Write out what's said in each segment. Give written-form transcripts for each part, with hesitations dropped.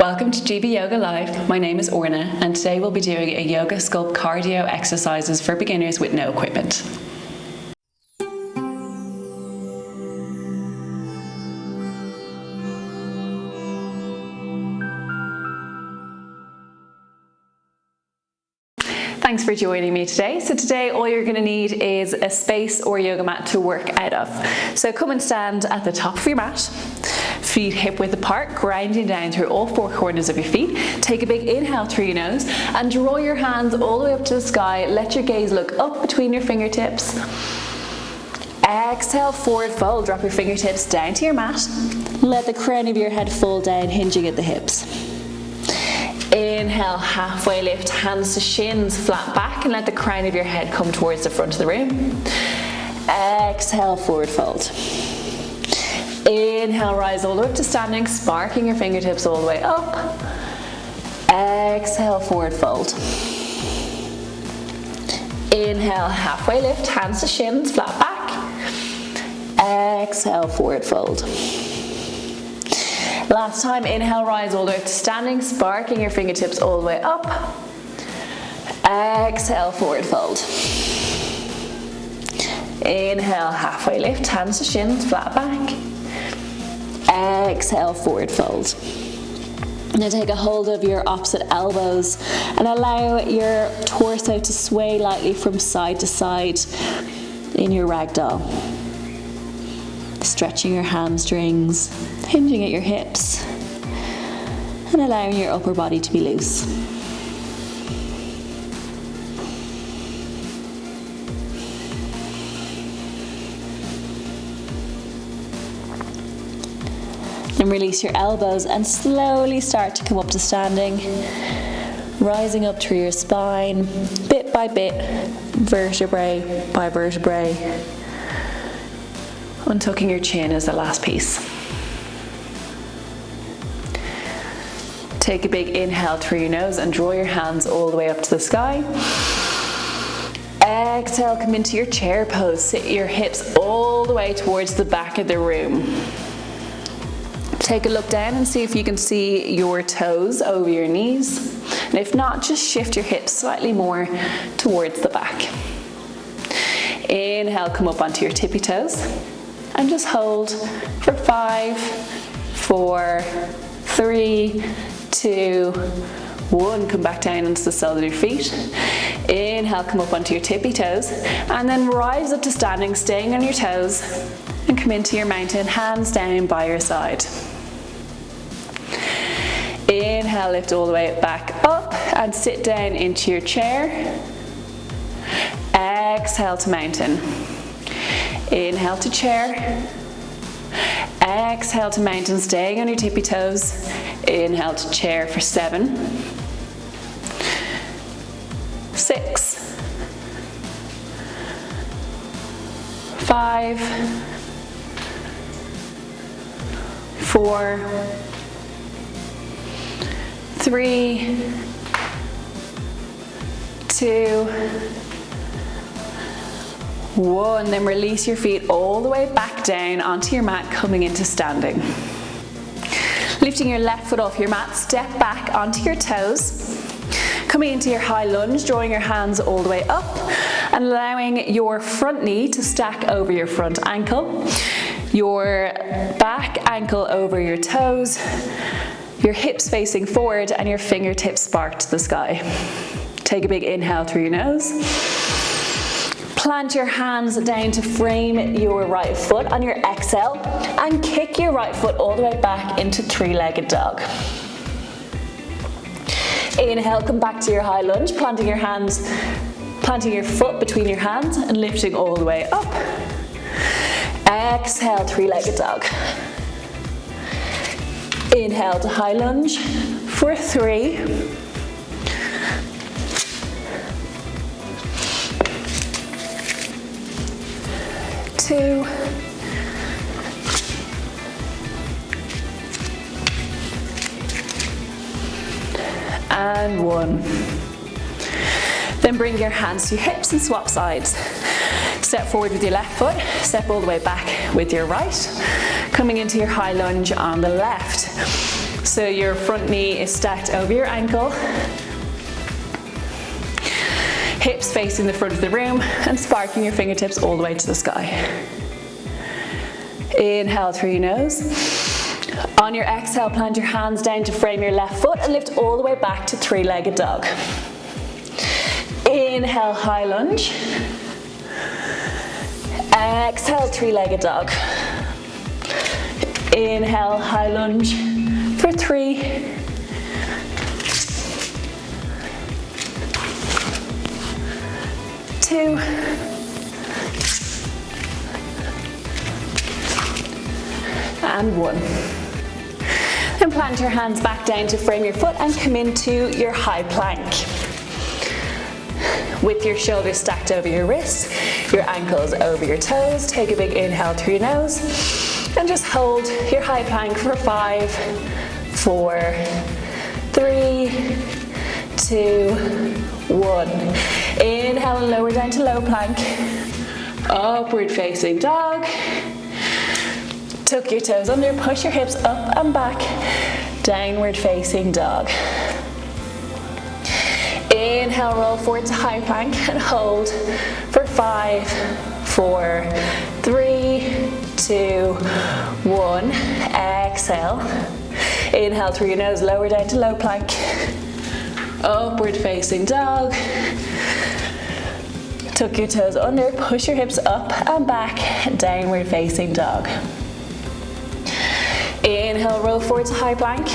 Welcome to GB Yoga Live. My name is Orna and today we'll be doing a yoga sculpt cardio exercises for beginners with no equipment. Thanks for joining me today. So today all you're going to need is a space or yoga mat to work out of. So come and stand at the top of your mat, feet hip width apart, grinding down through all four corners of your feet. Take a big inhale through your nose and draw your hands all the way up to the sky. Let your gaze look up between your fingertips. Exhale, forward fold. Drop your fingertips down to your mat. Let the crown of your head fall down, hinging at the hips. Inhale, halfway lift, hands to shins, flat back, and let the crown of your head come towards the front of the room. Exhale, forward fold. Inhale, rise all the way up to standing, sparking your fingertips all the way up. Exhale, forward fold. Inhale, halfway lift, hands to shins, flat back. Exhale, forward fold. Last time, inhale, rise all the way up to standing, sparking your fingertips all the way up. Exhale, forward fold. Inhale, halfway lift, hands to shins, flat back. Exhale, forward fold. Now take a hold of your opposite elbows and allow your torso to sway lightly from side to side in your ragdoll. Stretching your hamstrings, hinging at your hips, and allowing your upper body to be loose. Then release your elbows and slowly start to come up to standing, rising up through your spine, bit by bit, vertebrae by vertebrae. Untucking your chin is the last piece. Take a big inhale through your nose and draw your hands all the way up to the sky. Exhale, come into your chair pose. Sit your hips all the way towards the back of the room. Take a look down and see if you can see your toes over your knees. And if not, just shift your hips slightly more towards the back. Inhale, come up onto your tippy toes. And just hold for 5, 4, 3, 2, 1. Come back down onto the soles of your feet. Inhale, come up onto your tippy toes. And then rise up to standing, staying on your toes. And come into your mountain, hands down by your side. Inhale, lift all the way back up and sit down into your chair. Exhale to mountain. Inhale to chair. Exhale to mountain, staying on your tippy toes. Inhale to chair for 7, 6, 5, 4, 3, 2, 1, then release your feet all the way back down onto your mat, coming into standing. Lifting your left foot off your mat, step back onto your toes. Coming into your high lunge, drawing your hands all the way up and allowing your front knee to stack over your front ankle. Your back ankle over your toes, your hips facing forward and your fingertips spark to the sky. Take a big inhale through your nose. Plant your hands down to frame your right foot on your exhale and kick your right foot all the way back into three-legged dog. Inhale, come back to your high lunge, planting your foot between your hands and lifting all the way up. Exhale, three-legged dog. Inhale to high lunge for 3, 2, and 1. Then bring your hands to your hips and swap sides. Step forward with your left foot, step all the way back with your right, coming into your high lunge on the left. So your front knee is stacked over your ankle, hips facing the front of the room, and sparking your fingertips all the way to the sky. Inhale through your nose. On your exhale, plant your hands down to frame your left foot and lift all the way back to three-legged dog. Inhale, high lunge. Exhale, three-legged dog. Inhale, high lunge for 3, 2, and 1. Then plant your hands back down to frame your foot and come into your high plank. With your shoulders stacked over your wrists, your ankles over your toes, take a big inhale through your nose and just hold your high plank for 5, 4, 3, 2, 1. Inhale and lower down to low plank. Upward facing dog. Tuck your toes under, push your hips up and back. Downward facing dog. Inhale, roll forward to high plank and hold for 5, 4, 3, 2, 1. Exhale. Inhale through your nose, lower down to low plank. Upward facing dog. Tuck your toes under, push your hips up and back. Downward facing dog. Inhale, roll forward to high plank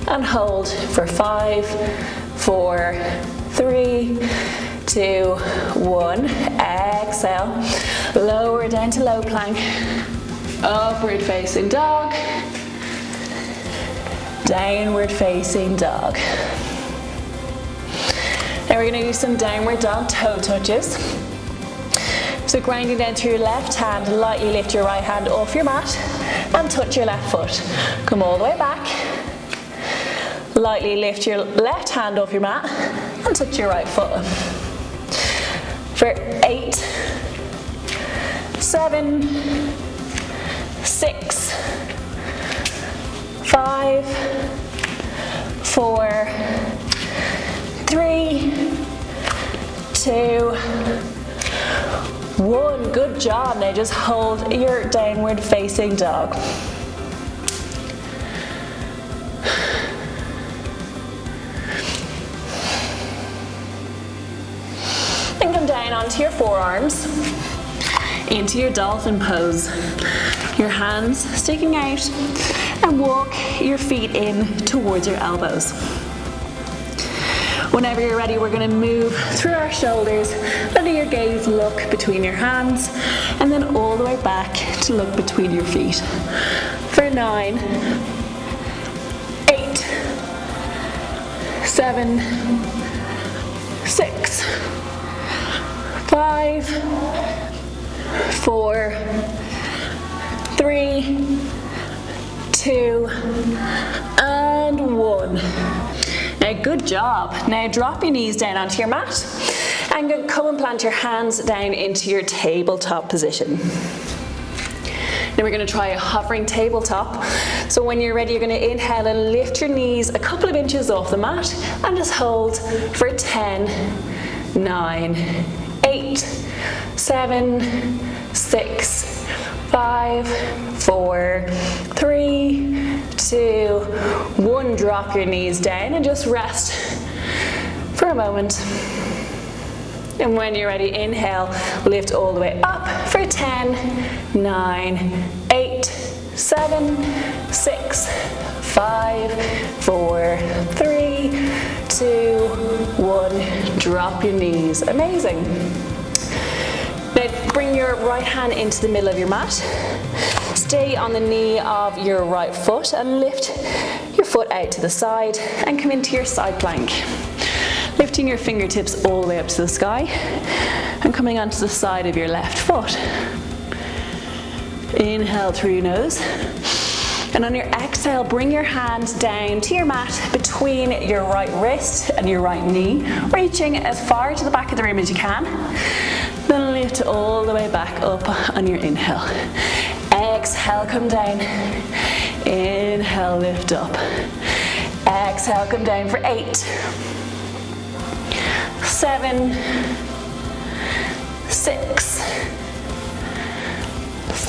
and hold for 5, 4, 3, 2, 1. Exhale. Lower down to low plank. Upward facing dog. Downward facing dog. Now we're going to do some downward dog toe touches. So grinding down through your left hand, lightly lift your right hand off your mat and touch your left foot. Come all the way back. Lightly lift your left hand off your mat and touch your right foot. For 8, 7, 6, 5, 4, 3, 2, 1. Good job. Now just hold your downward facing dog. And come down onto your forearms, into your dolphin pose. Your hands sticking out and walk your feet in towards your elbows. Whenever you're ready, we're going to move through our shoulders, letting your gaze look between your hands, and then all the way back to look between your feet. For 9, 8, 7, 6, 5, 4, 3, 2, and 1. Now, good job. Now drop your knees down onto your mat and come and plant your hands down into your tabletop position. Now we're going to try a hovering tabletop. So when you're ready, you're going to inhale and lift your knees a couple of inches off the mat and just hold for 10, 9, 8, 7, 6, 5, 4, 3, 2, 1. Drop your knees down and just rest for a moment. And when you're ready, inhale, lift all the way up for 10, 9, 8, 7, 6, 5, 4, 3, 2, 1. Drop your knees. Amazing. Now bring your right hand into the middle of your mat. Stay on the knee of your right foot and lift your foot out to the side and come into your side plank. Lifting your fingertips all the way up to the sky and coming onto the side of your left foot. Inhale through your nose. And on your exhale, bring your hands down to your mat between your right wrist and your right knee, reaching as far to the back of the room as you can. Then lift all the way back up on your inhale. Exhale, come down. Inhale, lift up. Exhale, come down for 8, 7, 6,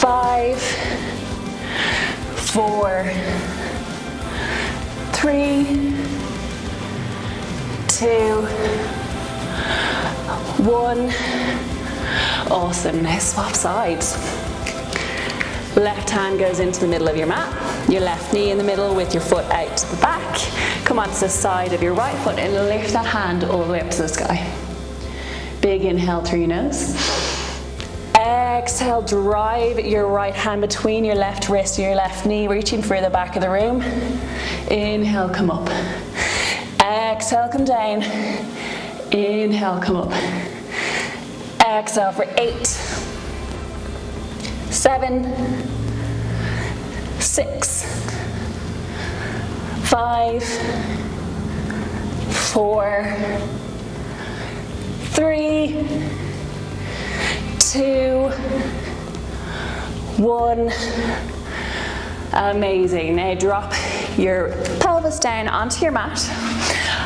5, 4, 3, 2, 1. Awesome. Now swap sides. Left hand goes into the middle of your mat. Your left knee in the middle with your foot out to the back. Come onto the side of your right foot and lift that hand all the way up to the sky. Big inhale through your nose. Exhale, drive your right hand between your left wrist and your left knee, reaching for the back of the room. Inhale, come up. Exhale, come down. Inhale, come up. Exhale for 8, 7, 6, 5, 4, 3, 2, 1. Amazing. Now drop your pelvis down onto your mat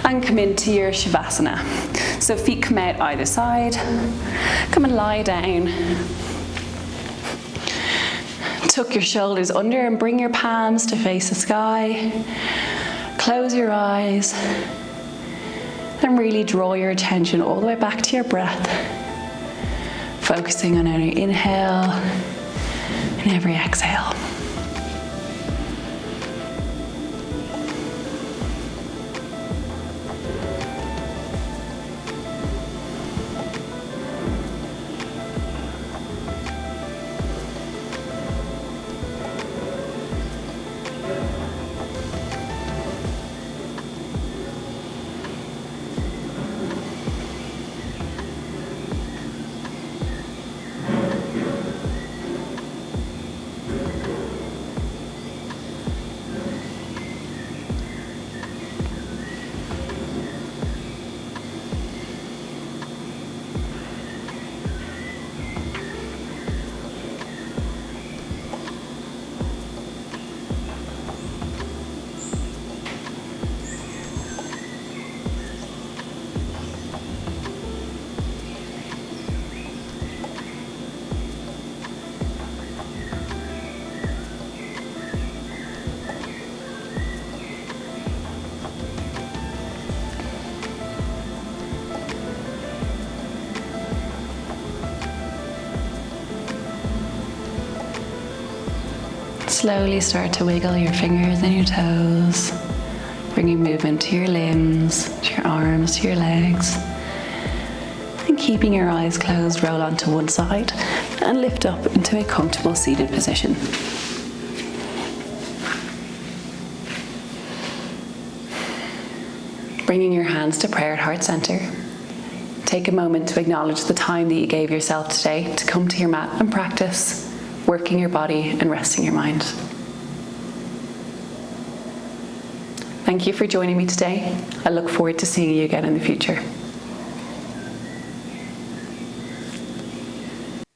and come into your Shavasana. So feet come out either side. Come and lie down. Tuck your shoulders under and bring your palms to face the sky. Close your eyes and really draw your attention all the way back to your breath. Focusing on every inhale and every exhale. Slowly start to wiggle your fingers and your toes, bringing movement to your limbs, to your arms, to your legs. And keeping your eyes closed, roll onto one side and lift up into a comfortable seated position. Bringing your hands to prayer at heart center. Take a moment to acknowledge the time that you gave yourself today to come to your mat and practice working your body and resting your mind. Thank you for joining me today. I look forward to seeing you again in the future.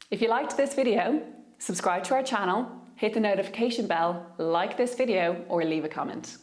If you liked this video, subscribe to our channel, hit the notification bell, like this video, or leave a comment.